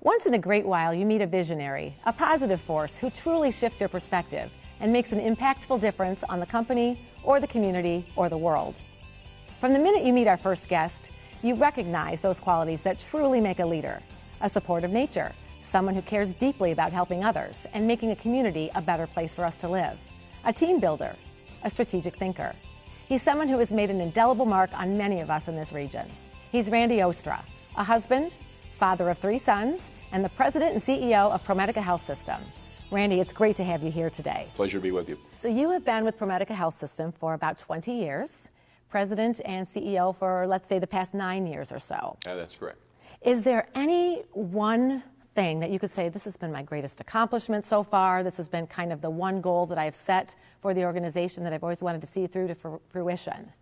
Once in a great while, you meet a visionary, a positive force who truly shifts your perspective and makes an impactful difference on the company or the community or the world. From the minute you meet our first guest, you recognize those qualities that truly make a leader: a supportive nature, someone who cares deeply about helping others and making a community a better place for us to live, a team builder, a strategic thinker. He's someone who has made an indelible mark on many of us in this region. He's Randy Oostra, a husband, father of 3 sons, and the president and CEO of ProMedica Health System. Randy, it's great to have you here today. Pleasure to be with you. So you have been with ProMedica Health System for about 20 years, president and CEO for, let's say, the past 9 years or so. That's correct. Is there any one thing that you could say, this has been my greatest accomplishment so far, this has been kind of the one goal that I've set for the organization that I've always wanted to see through to fruition?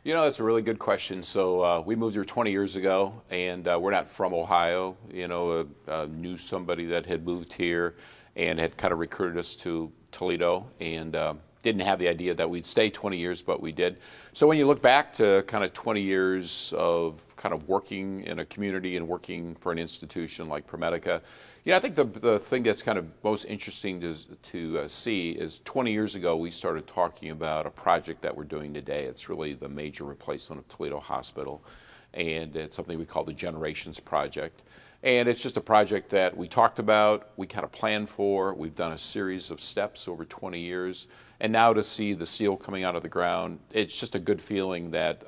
You know, that's a really good question. So we moved here 20 years ago, and we're not from Ohio. You know, knew somebody that had moved here and had kind of recruited us to Toledo, and didn't have the idea that we'd stay 20 years, but we did. So when you look back to kind of 20 years of kind of working in a community and working for an institution like ProMedica, you know, I think the thing that's kind of most interesting to see is 20 years ago we started talking about a project that we're doing today. It's really the major replacement of Toledo Hospital, and it's something we call the Generations Project. And it's just a project that we talked about, we kind of planned for, we've done a series of steps over 20 years, and now to see the steel coming out of the ground, it's just a good feeling that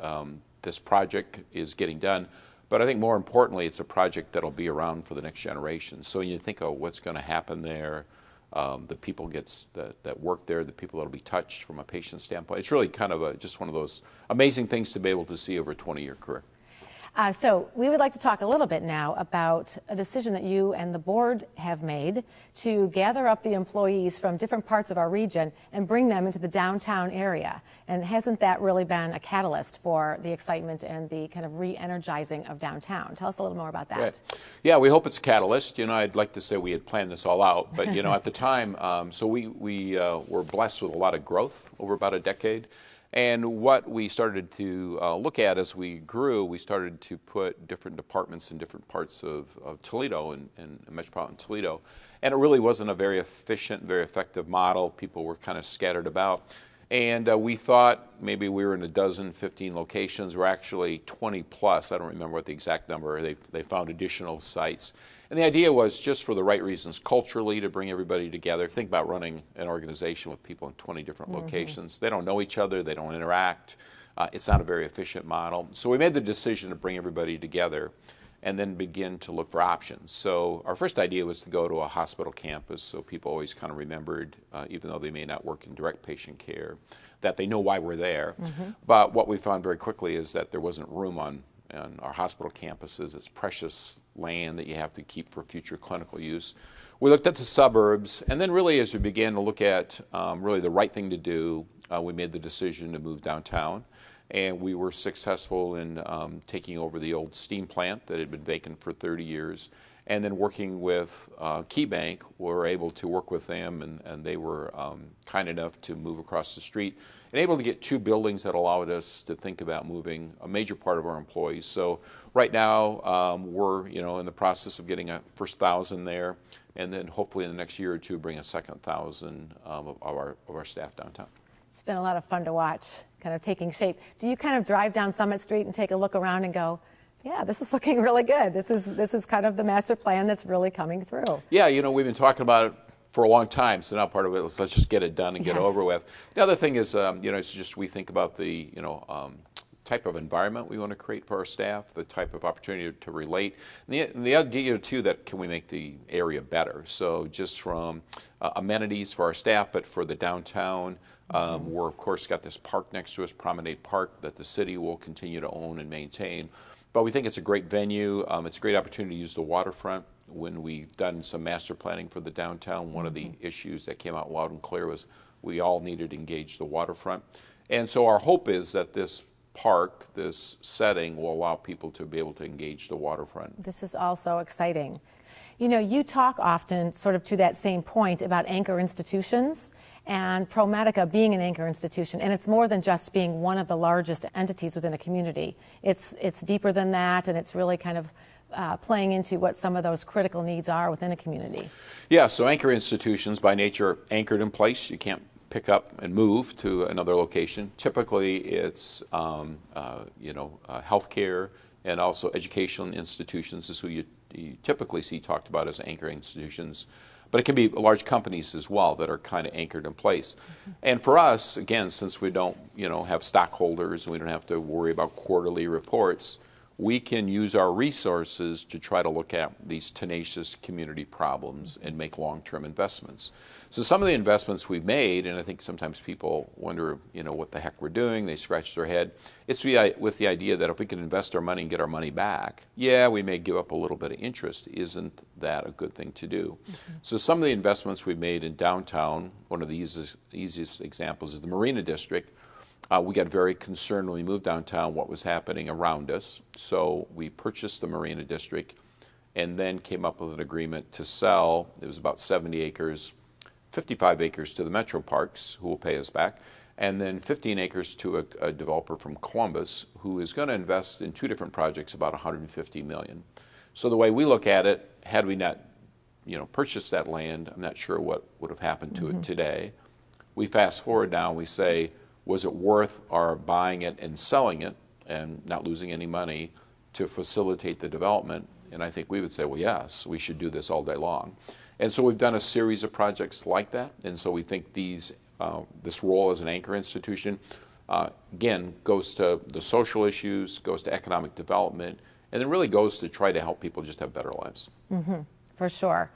this project is getting done. But I think more importantly, it's a project that'll be around for the next generation. So when you think of what's going to happen there, the people that work there, the people that'll be touched from a patient standpoint, it's really kind of just one of those amazing things to be able to see over a 20-year career. So we would like to talk a little bit now about a decision that you and the board have made to gather up the employees from different parts of our region and bring them into the downtown area. And hasn't that really been a catalyst for the excitement and the kind of re-energizing of downtown? Tell us a little more about that. Right. Yeah, we hope it's a catalyst. You know, I'd like to say we had planned this all out, but you know, at the time, so we were blessed with a lot of growth over about a decade. And what we started to look at as we grew, we started to put different departments in different parts of Toledo and metropolitan Toledo. And it really wasn't a very efficient, very effective model. People were kind of scattered about. And we thought maybe we were in a dozen, 15 locations. We're actually 20 plus. I don't remember what the exact number. They found additional sites. And the idea was just for the right reasons, culturally, to bring everybody together. Think about running an organization with people in 20 different locations. They don't know each other. They don't interact. It's not a very efficient model. So we made the decision to bring everybody together and then begin to look for options. So our first idea was to go to a hospital campus, so people always kind of remembered, even though they may not work in direct patient care, that they know why we're there. But what we found very quickly is that there wasn't room on our hospital campuses. It's precious land that you have to keep for future clinical use. We looked at the suburbs, and then really as we began to look at really the right thing to do, we made the decision to move downtown. And we were successful in taking over the old steam plant that had been vacant for 30 years. And then working with KeyBank, we were able to work with them, and they were kind enough to move across the street and able to get 2 buildings that allowed us to think about moving a major part of our employees. So right now we're in the process of getting a first 1,000 there, and then hopefully in the next year or 2 bring a second 1,000 of our staff downtown. It's been a lot of fun to watch, kind of taking shape. Do you kind of drive down Summit Street and take a look around and go, yeah, this is looking really good. This is kind of the master plan that's really coming through. Yeah, we've been talking about it for a long time, so now part of it is let's just get it done and get it over with. The other thing is, it's just we think about the, type of environment we want to create for our staff, the type of opportunity to relate, and the idea too that can we make the area better. So just from amenities for our staff, but for the downtown. We're of course got this park next to us, Promenade Park, that the city will continue to own and maintain. But we think it's a great venue. It's a great opportunity to use the waterfront. When we've done some master planning for the downtown, one of the issues that came out loud and clear was we all needed to engage the waterfront. And so our hope is that this park, this setting, will allow people to be able to engage the waterfront. This is also exciting. You talk often sort of to that same point about anchor institutions and ProMedica being an anchor institution, and it's more than just being one of the largest entities within a community. It's deeper than that, and it's really kind of playing into what some of those critical needs are within a community? Yeah, so anchor institutions by nature are anchored in place. You can't pick up and move to another location. Typically, it's healthcare and also educational institutions is who you typically see talked about as anchor institutions. But it can be large companies as well that are kind of anchored in place. Mm-hmm. And for us, again, since we don't have stockholders and we don't have to worry about quarterly reports, we can use our resources to try to look at these tenacious community problems and make long-term investments. So some of the investments we've made, and I think sometimes people wonder, what the heck we're doing, they scratch their head. It's with the idea that if we can invest our money and get our money back, we may give up a little bit of interest. Isn't that a good thing to do? Mm-hmm. So some of the investments we've made in downtown, one of the easiest examples is the Marina District. We got very concerned when we moved downtown what was happening around us. So we purchased the Marina District and then came up with an agreement to sell. It was about 70 acres, 55 acres to the Metro Parks, who will pay us back, and then 15 acres to a developer from Columbus who is going to invest in two different projects about $150 million. So the way we look at it, had we not purchased that land, I'm not sure what would have happened to it today. We fast forward now and we say, was it worth our buying it and selling it and not losing any money to facilitate the development? And I think we would say, well, yes, we should do this all day long. And so we've done a series of projects like that. And so we think this role as an anchor institution, again, goes to the social issues, goes to economic development, and then really goes to try to help people just have better lives. Mm-hmm. For sure.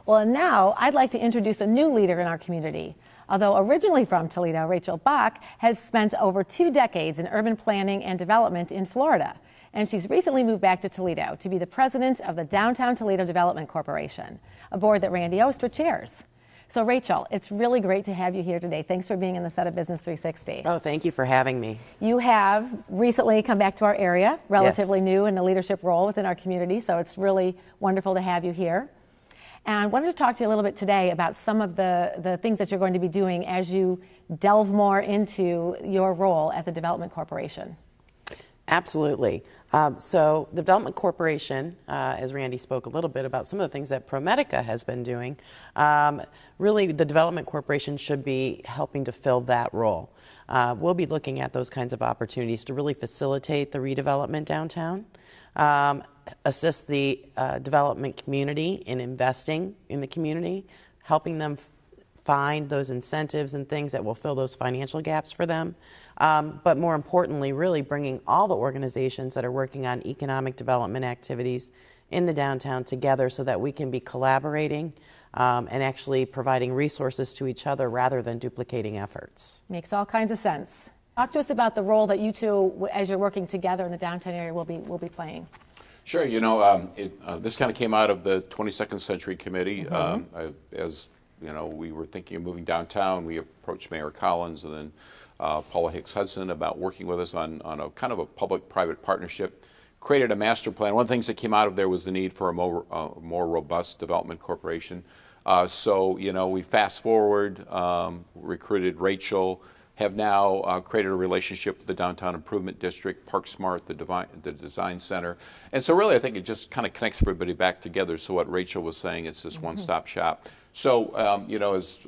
Well, and now I'd like to introduce a new leader in our community. Although originally from Toledo, Rachel Bock has spent over 2 decades in urban planning and development in Florida. And she's recently moved back to Toledo to be the president of the Downtown Toledo Development Corporation, a board that Randy Oostra chairs. So Rachel, it's really great to have you here today. Thanks for being in the set of Business 360. Oh, thank you for having me. You have recently come back to our area, relatively new in a leadership role within our community, so it's really wonderful to have you here. And I wanted to talk to you a little bit today about some of the things that you're going to be doing as you delve more into your role at the Development Corporation. Absolutely. So the Development Corporation, as Randy spoke a little bit about some of the things that ProMedica has been doing, really the Development Corporation should be helping to fill that role. We'll be looking at those kinds of opportunities to really facilitate the redevelopment downtown, assist the development community in investing in the community, helping them find those incentives and things that will fill those financial gaps for them. But more importantly, really bringing all the organizations that are working on economic development activities in the downtown together so that we can be collaborating and actually providing resources to each other rather than duplicating efforts. Makes all kinds of sense. Talk to us about the role that you two, as you're working together in the downtown area, will be playing. Sure. This kind of came out of the 22nd Century Committee. Mm-hmm. As we were thinking of moving downtown, we approached Mayor Collins and then Paula Hicks Hudson about working with us on a kind of a public-private partnership. Created a master plan. One of the things that came out of there was the need for a more robust development corporation. So we fast forward, recruited Rachel, have now created a relationship with the Downtown Improvement District, Park Smart, the Design Center. And so really I think it just kind of connects everybody back together. So what Rachel was saying, it's this one-stop shop. So, as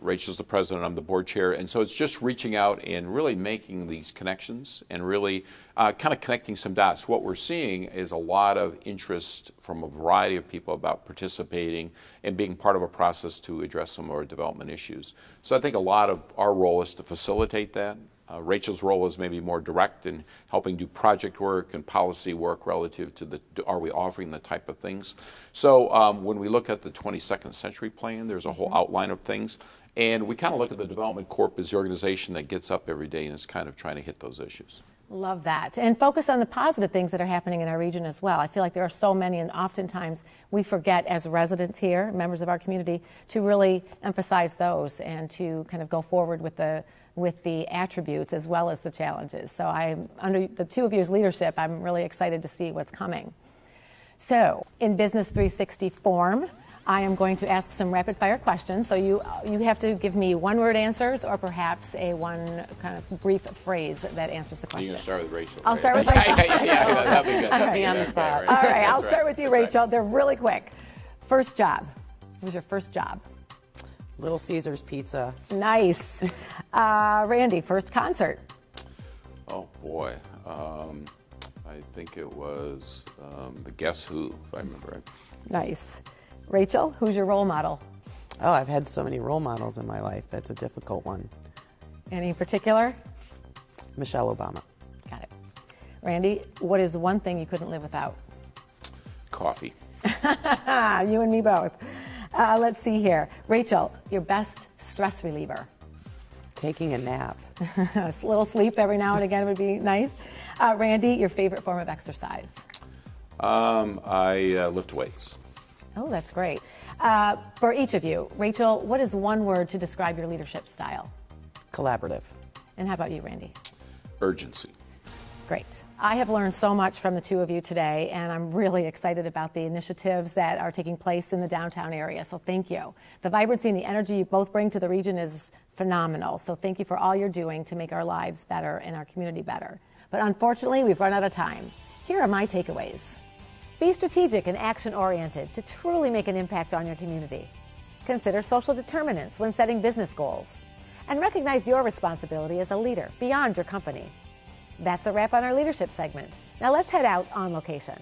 Rachel's the president, I'm the board chair, and so it's just reaching out and really making these connections and really kind of connecting some dots. What we're seeing is a lot of interest from a variety of people about participating and being part of a process to address some of our development issues. So I think a lot of our role is to facilitate that. Rachel's role is maybe more direct in helping do project work and policy work relative to are we offering the type of things. So when we look at the 22nd Century Plan, there's a whole outline of things. And we kind of look at the Development Corp as the organization that gets up every day and is kind of trying to hit those issues. Love that. And focus on the positive things that are happening in our region as well. I feel like there are so many, and oftentimes we forget as residents here, members of our community, to really emphasize those and to kind of go forward with the attributes as well as the challenges. So under the two of yours leadership, I'm really excited to see what's coming. So in Business 360 form, I am going to ask some rapid fire questions. So you have to give me one-word answers or perhaps a one kind of brief phrase that answers the question. You're going to start with Rachel. I'll right? start with Rachel. Yeah, that'd be good. Put me on the spot. All right, I'll That's start with you, That's Rachel. right. They're really quick. First job. What was your first job? Little Caesars Pizza. Nice. Randy, first concert. Oh, boy. I think it was the Guess Who, if I remember right. Nice. Rachel, who's your role model? Oh, I've had so many role models in my life. That's a difficult one. Any particular? Michelle Obama. Got it. Randy, what is one thing you couldn't live without? Coffee. You and me both. Let's see here. Rachel, your best stress reliever. Taking a nap. A little sleep every now and again would be nice. Randy, your favorite form of exercise? I lift weights. Oh, that's great. For each of you, Rachel, what is one word to describe your leadership style? Collaborative. And how about you, Randy? Urgency. Great. I have learned so much from the two of you today, and I'm really excited about the initiatives that are taking place in the downtown area, so thank you. The vibrancy and the energy you both bring to the region is phenomenal, so thank you for all you're doing to make our lives better and our community better. But unfortunately, we've run out of time. Here are my takeaways. Be strategic and action-oriented to truly make an impact on your community. Consider social determinants when setting business goals. And recognize your responsibility as a leader beyond your company. That's a wrap on our leadership segment. Now let's head out on location.